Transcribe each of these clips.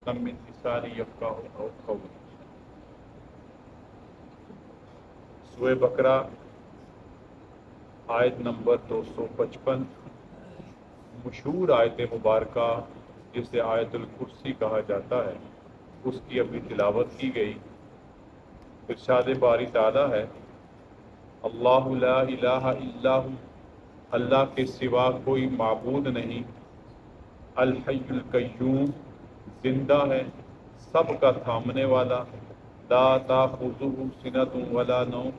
من لسانی یفقهوا قولی۔ سورہ بقرہ آیت نمبر 255، مشہور آیت مبارکہ جسے آیت الکرسی کہا جاتا ہے، اس کی ابھی تلاوت کی گئی۔ ارشاد باری تعالیٰ ہے، اللہ لا الہ الا ہو، اللہ کے سوا کوئی معبود نہیں، الحی القیوم، زندہ ہے، سب کا تھامنے والا، لا تاخذہ سنۃ ولا نوم،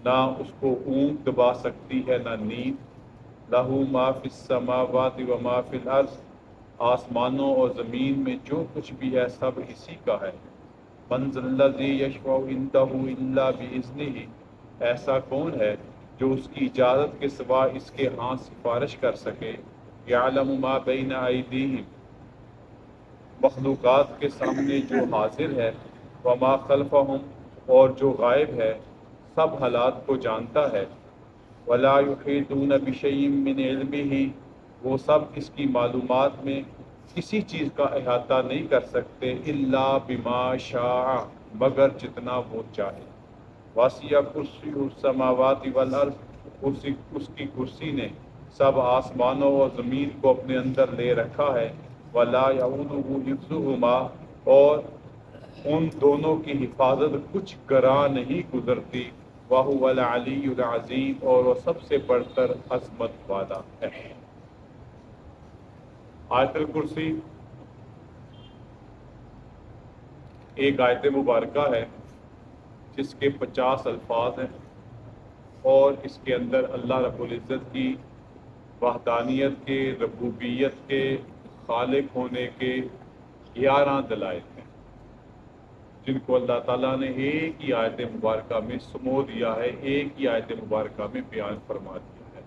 نہ اس کو اونگ دبا سکتی ہے نہ نیند، لہ ما فی السماوات و ما فی الارض، آسمانوں اور زمین میں جو کچھ بھی ہے سب اسی کا ہے۔ من ذا الذی یشفع عندہ الا باذنہ، ایسا کون ہے جو اس کی اجازت کے سوا اس کے ہاں سفارش کر سکے۔ یعلم ما بین ایدیہم، مخلوقات کے سامنے جو حاضر ہے، وما خلفہم، اور جو غائب ہے، سب حالات کو جانتا ہے۔ ولا یحیطون بشیء من علمہ، وہ سب اس کی معلومات میں کسی چیز کا احاطہ نہیں کر سکتے، الا بما شاء، مگر جتنا وہ چاہے۔ وسع کرسیہ السماوات والارض، اس کی کرسی نے سب آسمانوں اور زمین کو اپنے اندر لے رکھا ہے۔ ولا یعودہ حفظہما، اور ان دونوں کی حفاظت کچھ گراں نہیں گزرتی۔ وہو العلی العظیم، اور وہ سب سے بڑھ کر عظمت والا ہے۔ آیت الکرسی ایک آیت مبارکہ ہے جس کے 50 الفاظ ہیں، اور اس کے اندر اللہ رب العزت کی وحدانیت کے، ربوبیت کے، خالق ہونے کے 11 دلائل ہیں، جن کو اللہ تعالیٰ نے ایک ہی آیت مبارکہ میں سمو دیا ہے، ایک ہی آیت مبارکہ میں بیان فرما دیا ہے۔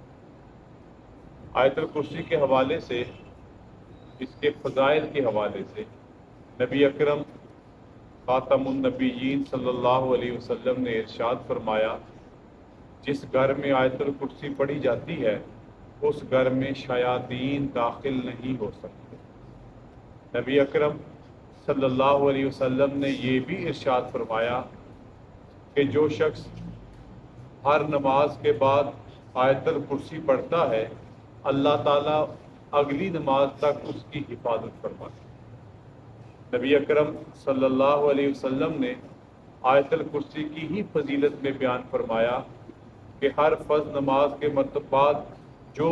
آیت الکرسی کے حوالے سے، اس کے فضائل کے حوالے سے، نبی اکرم خاتم النبیین صلی اللہ علیہ وسلم نے ارشاد فرمایا، جس گھر میں آیت الکرسی پڑھی جاتی ہے اس گھر میں شیاطین داخل نہیں ہو سکتے۔ نبی اکرم صلی اللہ علیہ وسلم نے یہ بھی ارشاد فرمایا کہ جو شخص ہر نماز کے بعد آیت الکرسی پڑھتا ہے، اللہ تعالیٰ اگلی نماز تک اس کی حفاظت فرماتا ہے۔ نبی اکرم صلی اللہ علیہ وسلم نے آیت الکرسی کی ہی فضیلت میں بیان فرمایا کہ ہر فرض نماز کے بعد جو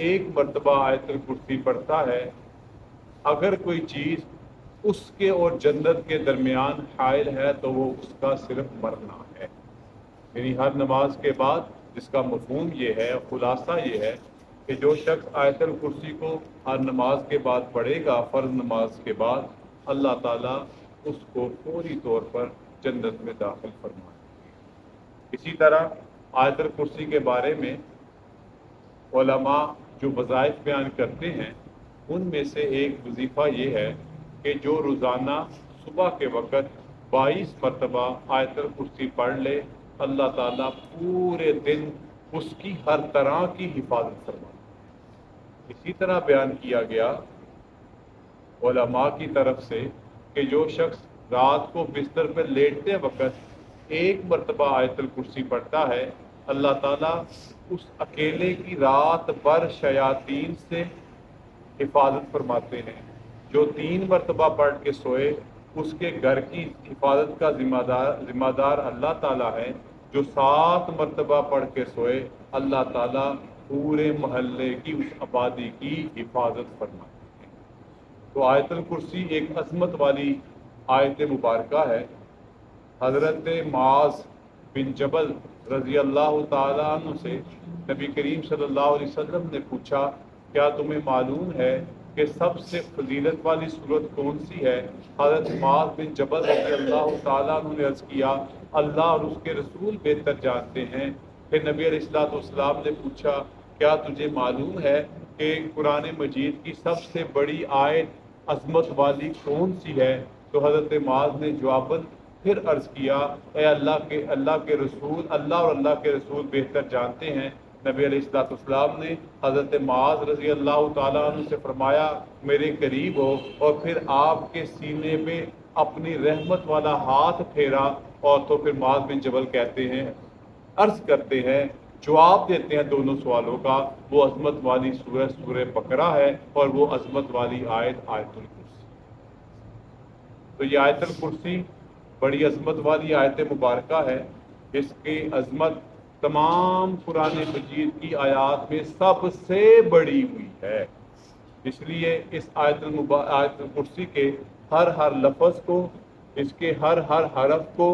ایک مرتبہ آیت الکرسی پڑھتا ہے، اگر کوئی چیز اس کے اور جنت کے درمیان حائل ہے تو وہ اس کا صرف مرنا ہے۔ یعنی ہر نماز کے بعد، جس کا مفہوم یہ ہے، خلاصہ یہ ہے کہ جو شخص آیت الکرسی کو ہر نماز کے بعد پڑھے گا، فرض نماز کے بعد، اللہ تعالیٰ اس کو فوری طور پر جنت میں داخل فرمائے۔ اسی طرح آیت الکرسی کے بارے میں علماء جو وظائف بیان کرتے ہیں، ان میں سے ایک وظیفہ یہ ہے کہ جو روزانہ صبح کے وقت 22 مرتبہ آیت الکرسی پڑھ لے، اللہ تعالیٰ پورے دن اس کی ہر طرح کی حفاظت فرمائے۔ اسی طرح بیان کیا گیا علماء کی طرف سے کہ جو شخص رات کو بستر پر لیٹتے وقت ایک مرتبہ آیت الکرسی پڑھتا ہے، اللہ تعالیٰ اس اکیلے کی رات بھر شیاطین سے حفاظت فرماتے ہیں۔ جو 3 مرتبہ پڑھ کے سوئے، اس کے گھر کی حفاظت کا ذمہ دار اللہ تعالیٰ ہے۔ جو 7 مرتبہ پڑھ کے سوئے، اللہ تعالیٰ پورے محلے کی، اس آبادی کی حفاظت فرماتے ہیں۔ تو آیت الکرسی ایک عظمت والی آیت مبارکہ ہے۔ حضرت معاذ بن جبل رضی اللہ تعالیٰ عنہ سے نبی کریم صلی اللہ علیہ وسلم نے پوچھا، کیا تمہیں معلوم ہے کہ سب سے فضیلت والی صورت کون سی ہے؟ حضرت معاذ بن جبل رضی اللہ تعالیٰ عنہ نے عرض کیا، اللہ اور اس کے رسول بہتر جانتے ہیں۔ پھر نبی علیہ الصلوۃ والسلام نے پوچھا، کیا تجھے معلوم ہے کہ قرآن مجید کی سب سے بڑی آیت عظمت والی کون سی ہے؟ تو حضرت معاذ نے جواباً پھر عرض کیا، اے اللہ کے رسول، اللہ اور اللہ کے رسول بہتر جانتے ہیں۔ نبی علیہ السلام نے حضرت معاذ رضی اللہ تعالیٰ عنہ سے فرمایا میرے قریب ہو، اور پھر آپ کے سینے پہ اپنی رحمت والا ہاتھ پھیرا، اور تو پھر معاذ بن جبل کہتے ہیں، عرض کرتے ہیں، جواب دیتے ہیں دونوں سوالوں کا، وہ عظمت والی سورہ بقرہ ہے، اور وہ عظمت والی آیت آیت الکرسی۔ تو یہ آیت الکرسی بڑی عظمت والی آیت مبارکہ ہے، اس کی عظمت تمام قرآن مجید کی آیات میں سب سے بڑی ہوئی ہے، اس لیے اس آیت الکرسی کے ہر لفظ کو، اس کے ہر حرف کو،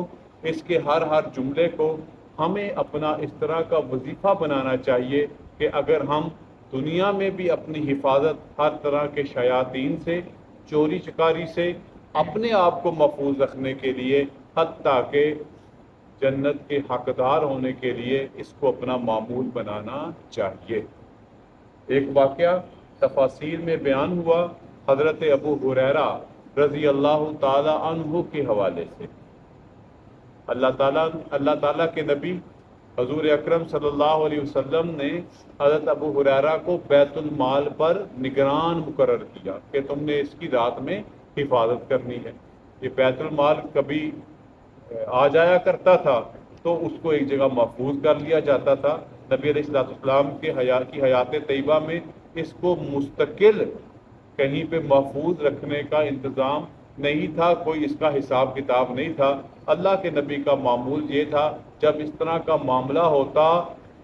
اس کے ہر جملے کو ہمیں اپنا اس طرح کا وظیفہ بنانا چاہیے کہ اگر ہم دنیا میں بھی اپنی حفاظت ہر طرح کے شیاطین سے، چوری چکاری سے اپنے آپ کو محفوظ رکھنے کے لیے، حتیٰ کہ جنت کے حقدار ہونے کے لیے اس کو اپنا معمول بنانا چاہیے۔ ایک واقعہ تفاصیل میں بیان ہوا حضرت ابو ہریرہ رضی اللہ تعالی عنہ کے حوالے سے۔ اللہ تعالیٰ کے نبی حضور اکرم صلی اللہ علیہ وسلم نے حضرت ابو ہریرہ کو بیت المال پر نگران مقرر کیا کہ تم نے اس کی رات میں حفاظت کرنی ہے۔ یہ بیت المال کبھی آ جایا کرتا تھا تو اس کو ایک جگہ محفوظ کر لیا جاتا تھا۔ نبی علیہ السلام کی حیات طیبہ میں اس کو مستقل کہیں پہ محفوظ رکھنے کا انتظام نہیں تھا، کوئی اس کا حساب کتاب نہیں تھا۔ اللہ کے نبی کا معمول یہ تھا جب اس طرح کا معاملہ ہوتا،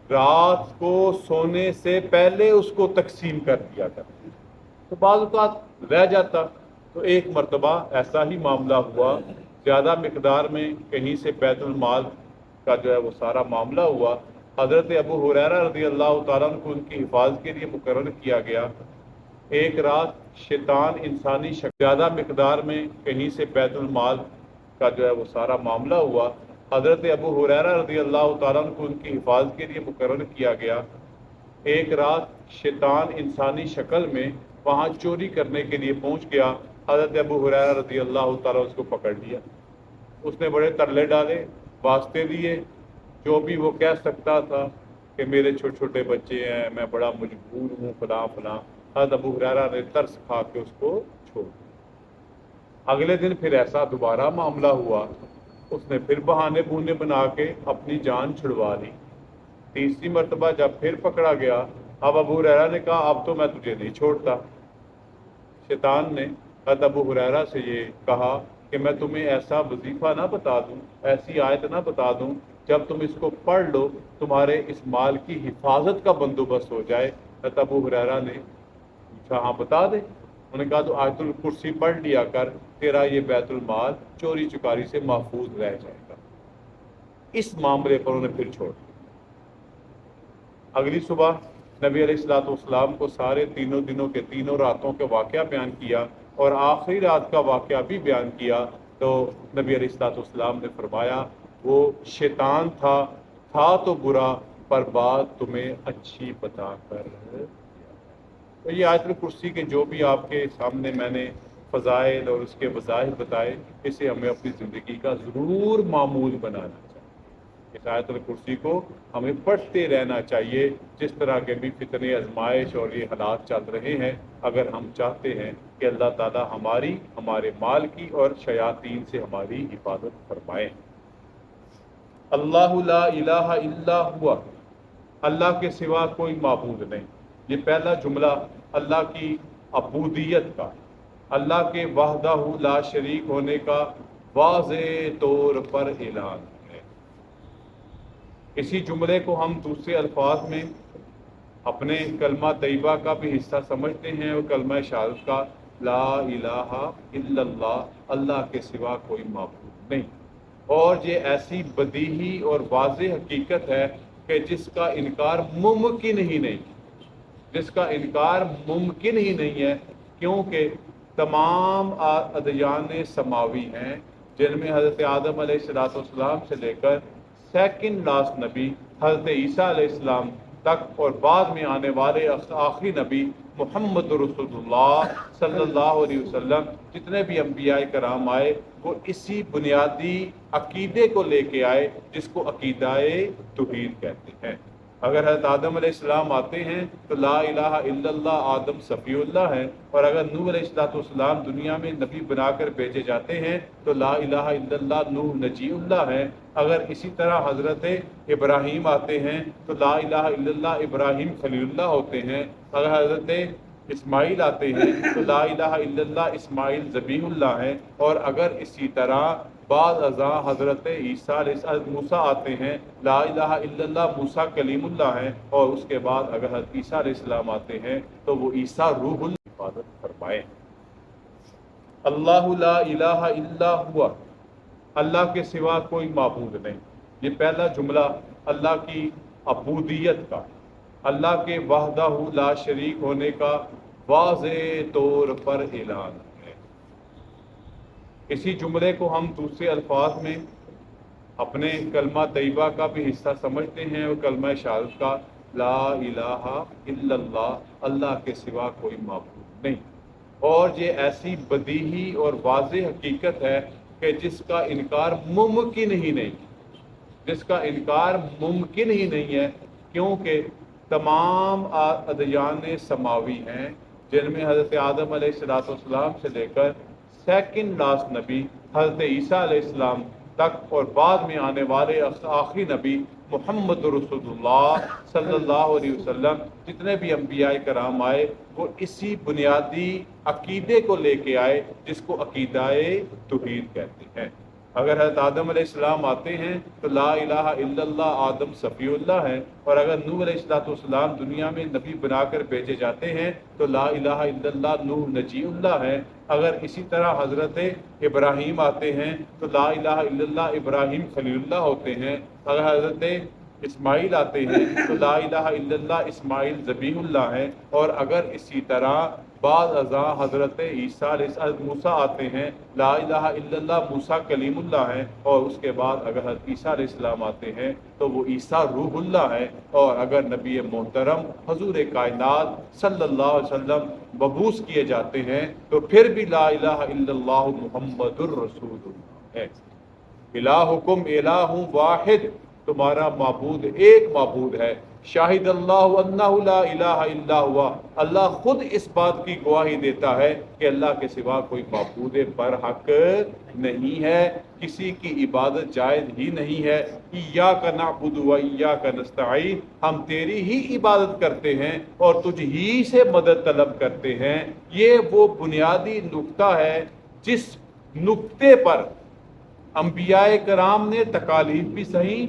رات کو سونے سے پہلے اس کو تقسیم کر دیا کرتا، تو بعض اوقات رہ جاتا۔ تو ایک مرتبہ ایسا ہی معاملہ ہوا، زیادہ مقدار میں کہیں سے بیت المال کا جو ہے وہ سارا معاملہ ہوا۔ حضرت ابو ہریرہ رضی اللہ تعالیٰ عنہ کو ان کی حفاظت کے لیے مقرر کیا گیا۔ ایک رات شیطان انسانی زیادہ مقدار میں کہیں سے بیت المال کا جو ہے وہ سارا معاملہ ہوا۔ حضرت ابو ہریرہ رضی اللہ تعالیٰ عنہ کو ان کی حفاظت کے لیے مقرر کیا گیا۔ ایک رات شیطان انسانی شکل میں وہاں چوری کرنے کے لیے پہنچ گیا۔ حضرت ابو ہریرہ رضی اللہ تعالیٰ عنہ اس کو پکڑ لیا۔ اس نے بڑے ترلے ڈالے، واسطے دیے، جو بھی وہ کہہ سکتا تھا کہ میرے چھوٹے چھوٹے بچے ہیں، میں بڑا مجبور ہوں، فلاں فلاں۔ حضرت ابو ہریرہ نے ترس کھا کے اس کو چھوڑ دیا۔ اگلے دن پھر ایسا دوبارہ معاملہ ہوا، اس نے پھر بہانے بونے بنا کے اپنی جان چھڑوا لی۔ تیسری مرتبہ جب پھر پکڑا گیا، اب ابو ہریرہ نے کہا اب تو میں تجھے نہیں چھوڑتا۔ شیطان نے حضرت ابو ہریرہ سے یہ کہا کہ میں تمہیں ایسا وظیفہ نہ بتا دوں، ایسی آیت نہ بتا دوں، جب تم اس کو پڑھ لو تمہارے اس مال کی حفاظت کا بندوبست ہو جائے۔ حضرت ابو ہریرہ نے پوچھا ہاں بتا دے۔ انہوں نے کہا تو آیت الکرسی پڑھ لیا کر، تیرا یہ بیت المال چوری چکاری سے محفوظ رہ جائے گا۔ اس معاملے پر انہیں پھر چھوڑ دیا۔ اگلی صبح نبی علیہ السلام کو سارے تینوں دنوں کے تینوں راتوں کے واقعہ بیان کیا، اور آخری رات کا واقعہ بھی بیان کیا۔ تو نبی علیہ السلام نے فرمایا وہ شیطان تھا تو برا، پر بات تمہیں اچھی بتا کر۔ تو یہ آیت الکرسی کے جو بھی آپ کے سامنے میں نے فضائل اور اس کے وظائف بتائے، اسے ہمیں اپنی زندگی کا ضرور معمول بنانا چاہیے۔ اس آیت الکرسی کو ہمیں پڑھتے رہنا چاہیے، جس طرح کے بھی فتنے، آزمائش اور یہ حالات چل رہے ہیں، اگر ہم چاہتے ہیں کہ اللہ تعالی ہمارے مال کی اور شیاطین سے ہماری حفاظت فرمائے۔ اللہ لا الہ الا ہوا، اللہ کے سوا کوئی معبود نہیں۔ یہ پہلا جملہ اللہ کی عبودیت کا، اللہ کے وحدہ لا شریک ہونے کا واضح طور پر اعلان ہے۔ اسی جملے کو ہم دوسرے الفاظ میں اپنے کلمہ طیبہ کا بھی حصہ سمجھتے ہیں، اور کلمہ شہادت کا، لا الہ الا اللہ، اللہ کے سوا کوئی معبود نہیں۔ اور یہ ایسی بدیہی اور واضح حقیقت ہے کہ جس کا انکار ممکن ہی نہیں، جس کا انکار ممکن ہی نہیں ہے، کیونکہ تمام ادیان سماوی ہیں، جن میں حضرت آدم علیہ السلام سے لے کر سیکنڈ لاسٹ نبی حضرت عیسیٰ علیہ السلام تک، اور بعد میں آنے والے آخری نبی محمد رسول اللہ صلی اللہ علیہ وسلم، جتنے بھی انبیاء کرام آئے، وہ اسی بنیادی عقیدے کو لے کے آئے جس کو عقیدہ توحید کہتے ہیں۔ اگر حضرت آدم علیہ السلام آتے ہیں تو لا الہ الا اللہ آدم صفی اللہ ہے، اور اگر نوح علیہ السلام دنیا میں نبی بنا کر بھیجے جاتے ہیں تو لا الہ الا اللہ نوح نجی اللہ ہے۔ اگر اسی طرح حضرت ابراہیم آتے ہیں تو لا الہ الا اللہ ابراہیم خلیل اللہ ہوتے ہیں۔ اگر حضرت اسماعیل آتے ہیں تو لا الہ الا اللہ اسماعیل ذبیح اللہ ہے، اور اگر اسی طرح بعض ازاں حضرت عیسیٰ علیہ موسیٰ آتے ہیں لا الہ الا اللہ موسیٰ کلیم اللہ ہے، اور اس کے بعد اگر حضرت عیسیٰ علیہ السلام آتے ہیں تو وہ عیسیٰ روح اللہ کی حفاظت فرمائیں۔ اللہ لا الہ الا ہوا، اللہ کے سوا کوئی معبود نہیں۔ یہ پہلا جملہ اللہ کی عبودیت کا، اللہ کے وحدہ لا شریک ہونے کا واضح طور پر اعلان ہے۔ اسی جملے کو ہم دوسرے الفاظ میں اپنے کلمہ طیبہ کا بھی حصہ سمجھتے ہیں، اور کلمہ شہادت کا لا الہ الا اللہ، اللہ کے سوا کوئی معبود نہیں۔ اور یہ ایسی بدیہی اور واضح حقیقت ہے کہ جس کا انکار ممکن ہی نہیں، جس کا انکار ممکن ہی نہیں ہے، کیونکہ تمام ادیان سماوی ہیں جن میں حضرت آدم علیہ السلام سے لے کر سیکنڈ لاسٹ نبی حضرت عیسیٰ علیہ السلام تک، اور بعد میں آنے والے آخری نبی محمد رسول اللہ صلی اللہ علیہ وسلم، جتنے بھی انبیاء کرام آئے وہ اسی بنیادی عقیدے کو لے کے آئے جس کو عقیدہ توحید کہتے ہیں۔ اگر حضرت آدم علیہ السلام آتے ہیں تو لا الہ الا اللہ آدم صفی اللہ ہے، اور اگر نوح علیہ السلام دنیا میں نبی بنا کر بھیجے جاتے ہیں تو لا الہ الا اللہ نوح نجی اللہ ہے۔ اگر اسی طرح حضرت ابراہیم آتے ہیں تو لا الہ الا اللہ ابراہیم خلیل اللہ ہوتے ہیں۔ اگر حضرت اسماعیل آتے ہیں تو لا الہ الا اللہ اسماعیل ذبیح اللہ ہے، اور اگر اسی طرح بعض ازاں حضرت عیسیٰ علیہ موسیٰ آتے ہیں لا الہ الا اللہ موسیٰ کلیم اللہ ہے، اور اس کے بعد اگر حضرت عیسیٰ علیہ السلام آتے ہیں تو وہ عیسیٰ روح اللہ ہے، اور اگر نبی محترم حضور کائنات صلی اللہ علیہ وسلم مبعوث کیے جاتے ہیں تو پھر بھی لا الہ الا اللہ محمد الرسول اللہ ہے۔ الہکم الہ واحد، تمہارا معبود ایک معبود ہے۔ شاہد اللہ انہ لا الہ الا ہوا، اللہ خود اس بات کی گواہی دیتا ہے کہ اللہ کے سوا کوئی معبود برحق نہیں ہے، کسی کی عبادت جائز ہی نہیں ہے۔ ایاک نعبد و ایاک نستعین، ہم تیری ہی عبادت کرتے ہیں اور تجھ ہی سے مدد طلب کرتے ہیں۔ یہ وہ بنیادی نقطہ ہے جس نقطے پر انبیاء کرام نے تکالیف بھی سہی،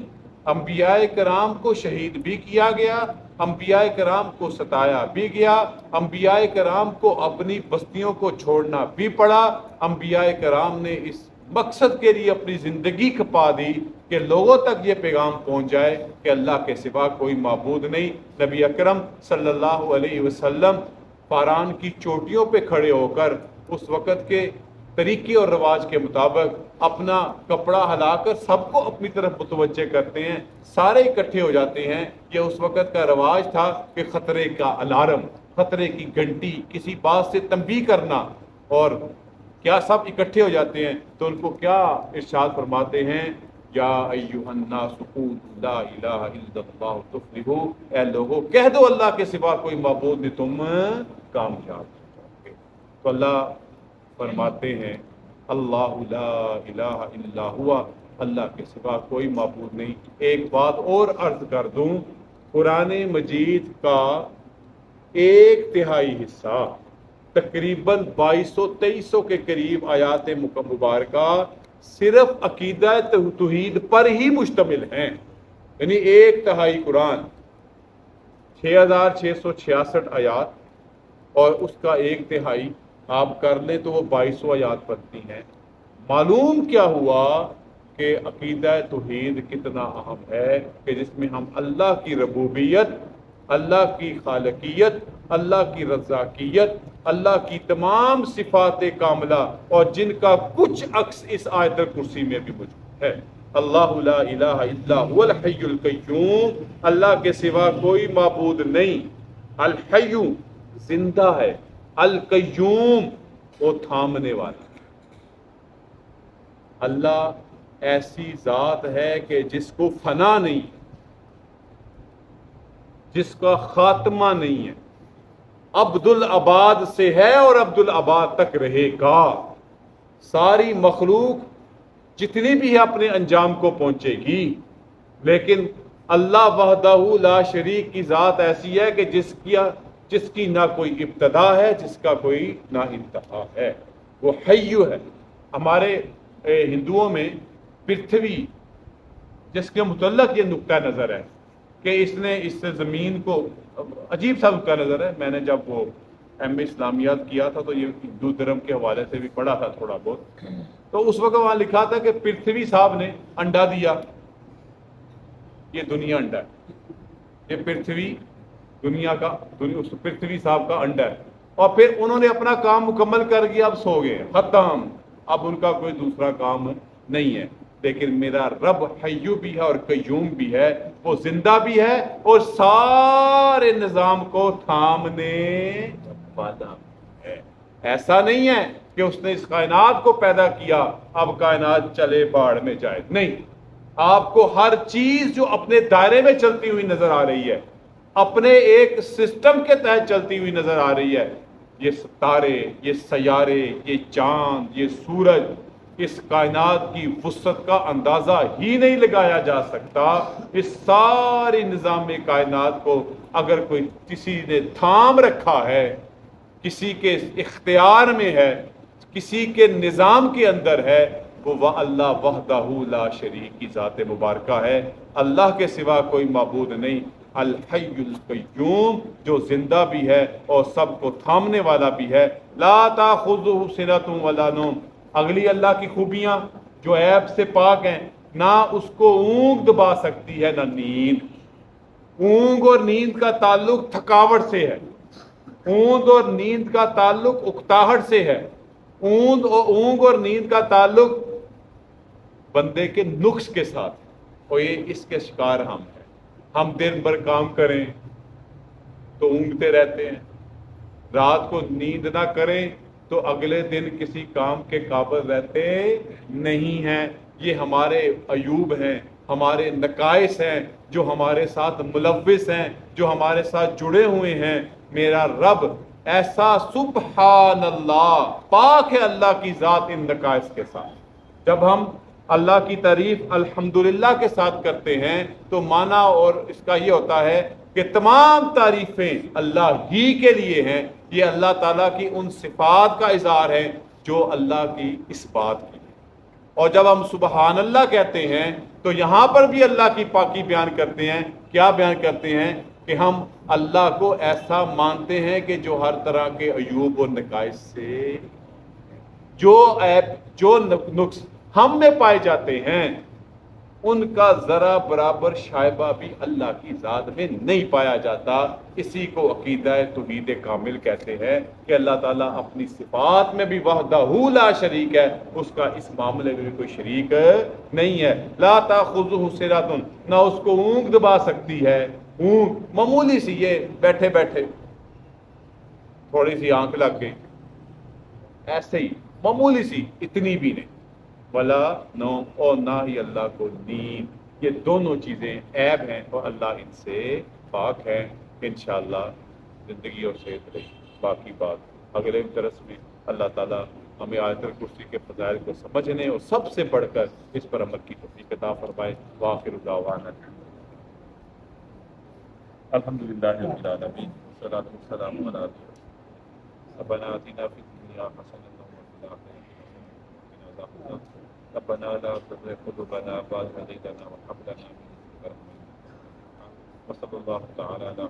انبیاء کرام کو شہید بھی کیا گیا، انبیاء کرام کو ستایا بھی گیا، انبیاء کرام کو اپنی بستیوں کو چھوڑنا بھی پڑا، انبیاء کرام نے اس مقصد کے لیے اپنی زندگی کھپا دی کہ لوگوں تک یہ پیغام پہنچ جائے کہ اللہ کے سوا کوئی معبود نہیں۔ نبی اکرم صلی اللہ علیہ وسلم پاران کی چوٹیوں پہ کھڑے ہو کر اس وقت کے طریقے اور رواج کے مطابق اپنا کپڑا ہلا کر سب کو اپنی طرف متوجہ کرتے ہیں، سارے اکٹھے ہو جاتے ہیں۔ یہ اس وقت کا رواج تھا کہ خطرے کا الارم، خطرے کی گھنٹی، کسی بات سے تنبیہ کرنا، اور کیا سب اکٹھے ہو جاتے ہیں تو ان کو کیا ارشاد فرماتے ہیں، یا ایھا الناس قولوا لا الہ الا اللہ تفلحوا، اے لوگوں کہہ دو اللہ کے سوا کوئی معبود نہیں، تم کامیاب ہو جاؤ گے۔ تو اللہ فرماتے ہیں اللہ لا الہ الا ہوا، اللہ کے سوا کوئی معبود نہیں۔ ایک بات اور عرض کر دوں، قرآن مجید کا 1/3 حصہ تقریباً 2200-2300 کے قریب آیات مبارکہ صرف عقیدہ توحید پر ہی مشتمل ہیں، یعنی 1/3 قرآن 6666 آیات، اور اس کا 1/3 آپ کر لیں تو وہ 2200 آیات بنتی ہیں۔ معلوم کیا ہوا کہ عقیدہ توحید کتنا اہم ہے کہ جس میں ہم اللہ کی ربوبیت، اللہ کی خالقیت، اللہ کی رزاقیت، اللہ کی تمام صفات کاملہ اور جن کا کچھ عکس اس آیت الکرسی میں بھی موجود ہے۔ اللہ لا الہ الا هو الحی القیوم، اللہ کے سوا کوئی معبود نہیں۔ الحی زندہ ہے، القیوم وہ تھامنے والا۔ اللہ ایسی ذات ہے کہ جس کو فنا نہیں، جس کا خاتمہ نہیں ہے، عبدالآباد سے ہے اور عبدالآباد تک رہے گا۔ ساری مخلوق جتنی بھی ہے اپنے انجام کو پہنچے گی، لیکن اللہ وحدہ لا شریک کی ذات ایسی ہے کہ جس کی نہ کوئی ابتدا ہے، جس کا کوئی نہ انتہا ہے، وہ حی ہے۔ ہمارے ہندوؤں میں پرتھوی، جس کے متعلق یہ نقطہ نظر ہے کہ اس نے اس زمین کو، عجیب سا نقطہ نظر ہے، میں نے جب وہ ایم اے اسلامیات کیا تھا تو یہ ہندو دھرم کے حوالے سے بھی پڑھا تھا تھوڑا بہت، تو اس وقت وہاں لکھا تھا کہ پرتھوی صاحب نے انڈا دیا، یہ دنیا انڈا ہے، یہ پرتھوی دنیا کا، پرتھوی صاحب کا انڈا ہے، اور پھر انہوں نے اپنا کام مکمل کر گیا، اب سو گئے، ختم، اب ان کا کوئی دوسرا کام نہیں ہے۔ لیکن میرا رب حیو بھی ہے اور قیوم بھی ہے، وہ زندہ بھی ہے اور سارے نظام کو تھامنے والا ہے۔ ایسا نہیں ہے کہ اس نے اس کائنات کو پیدا کیا اب کائنات چلے باڑ میں جائے، نہیں، آپ کو ہر چیز جو اپنے دائرے میں چلتی ہوئی نظر آ رہی ہے، اپنے ایک سسٹم کے تحت چلتی ہوئی نظر آ رہی ہے، یہ ستارے، یہ سیارے، یہ چاند، یہ سورج، اس کائنات کی وسعت کا اندازہ ہی نہیں لگایا جا سکتا۔ اس ساری نظام کائنات کو اگر کوئی کسی نے تھام رکھا ہے، کسی کے اختیار میں ہے، کسی کے نظام کے اندر ہے، وہ اللہ وحدہ لا شریک کی ذات مبارکہ ہے۔ اللہ کے سوا کوئی معبود نہیں، الحی القیوم، جو زندہ بھی ہے اور سب کو تھامنے والا بھی ہے۔ لا تاخذہ سنۃ ولا نوم، اگلی اللہ کی خوبیاں جو عیب سے پاک ہیں، نہ اس کو اونگ دبا سکتی ہے نہ نیند۔ اونگ اور نیند کا تعلق تھکاوٹ سے ہے، اونگ اور نیند کا تعلق اکتاہٹ سے ہے، اونگ اور نیند کا تعلق بندے کے نقص کے ساتھ، اور یہ اس کے شکار ہم ہیں۔ ہم دن بھر کام کریں تو اونگتے رہتے ہیں، رات کو نیند نہ کریں تو اگلے دن کسی کام کے قابل رہتے نہیں ہیں۔ یہ ہمارے عیوب ہیں، ہمارے نقائص ہیں، جو ہمارے ساتھ ملوث ہیں، جو ہمارے ساتھ جڑے ہوئے ہیں۔ میرا رب ایسا، سبحان اللہ، پاک ہے اللہ کی ذات ان نقائص کے ساتھ۔ جب ہم اللہ کی تعریف الحمدللہ کے ساتھ کرتے ہیں تو معنی اور اس کا یہ ہوتا ہے کہ تمام تعریفیں اللہ ہی کے لیے ہیں، یہ اللہ تعالیٰ کی ان صفات کا اظہار ہے جو اللہ کی اس بات کی ہے۔ اور جب ہم سبحان اللہ کہتے ہیں تو یہاں پر بھی اللہ کی پاکی بیان کرتے ہیں۔ کیا بیان کرتے ہیں؟ کہ ہم اللہ کو ایسا مانتے ہیں کہ جو ہر طرح کے عیوب اور نقائص سے، جو عیب، جو نقص ہم میں پائے جاتے ہیں، ان کا ذرا برابر شائبہ بھی اللہ کی ذات میں نہیں پایا جاتا۔ اسی کو عقیدہ توحید کامل کہتے ہیں کہ اللہ تعالیٰ اپنی صفات میں بھی وحدہ لا شریک ہے، اس کا اس معاملے میں بھی کوئی شریک نہیں ہے۔ لا تاخذہ سنۃ، نہ اس کو اونگ دبا سکتی ہے، اونگ معمولی سی، یہ بیٹھے بیٹھے تھوڑی سی آنکھ لگ گئی، ایسے ہی معمولی سی، اتنی بھی نہیں، ولا نوم، اور نہ ہی اللہ کو نیند۔ یہ دونوں چیزیں عیب ہیں اور اللہ ان سے پاک ہے۔ انشاءاللہ زندگی اور صحت رہی، باقی بات اگلے درس میں اللہ تعالیٰ ہمیں آیت الکرسی کے فضائل کو سمجھنے اور سب سے بڑھ کر اس پر عمل کی توفیق عطا فرمائے۔ وآخر دعوانا الحمدللہ رب العالمین، والصلاۃ والسلام علی ربنا آتنا فی الدنیا حسنۃ وفی الآخرۃ حسنۃ وقنا عذاب النار، ربنا لا تزغ قلوبنا بعد إذ هديتنا وهب لنا من لدنك رحمة إنك أنت الوهاب، وصلی اللہ تعالی علی